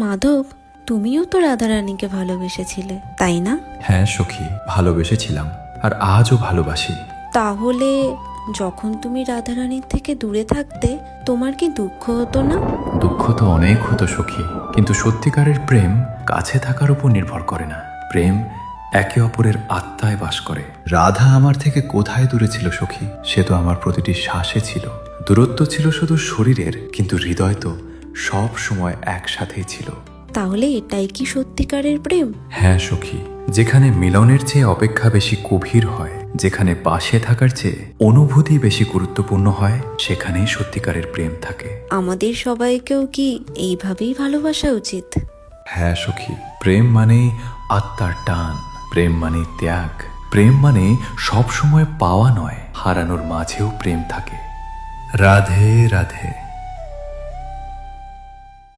মাধব, তুমিও তো রাধারানীকে ভালোবেসেছিলে, তাই না? হ্যাঁ সখী, ভালোবেসেছিলাম, আর আজও ভালোবাসি। তাহলে যখন তুমি রাধারানীর থেকে দূরে থাকতে, তোমার কি দুঃখ হতো না? দুঃখ তো অনেক হতো সখী, কিন্তু সত্যিকারের প্রেম কাছে থাকার উপর নির্ভর করে না। প্রেম একে অপরের আত্মায় বাস করে। রাধা আমার থেকে কোথায় দূরে ছিল সখী? সে তো আমার প্রতিটি শ্বাসে ছিল। দূরত্ব ছিল শুধু শরীরের, কিন্তু হৃদয় তো সব সময় একসাথেই ছিল। তাহলে এটাই কি সত্যিকারের প্রেম? হ্যাঁ সখী, যেখানে মিলনের চেয়ে অপেক্ষা বেশি গভীর হয়, যেখানে পাশে থাকার চেয়ে অনুভূতি বেশি গুরুত্বপূর্ণ হয়, সেখানেই সত্যিকারের প্রেম থাকে। আমাদের সবাইকেও কি এইভাবেই ভালোবাসা উচিত? হ্যাঁ সখী, প্রেম মানে আত্মার টান, প্রেম মানে ত্যাগ, প্রেম মানে সব সময় পাওয়া নয়, হারানোর মাঝেও প্রেম থাকে। রাধে রাধে।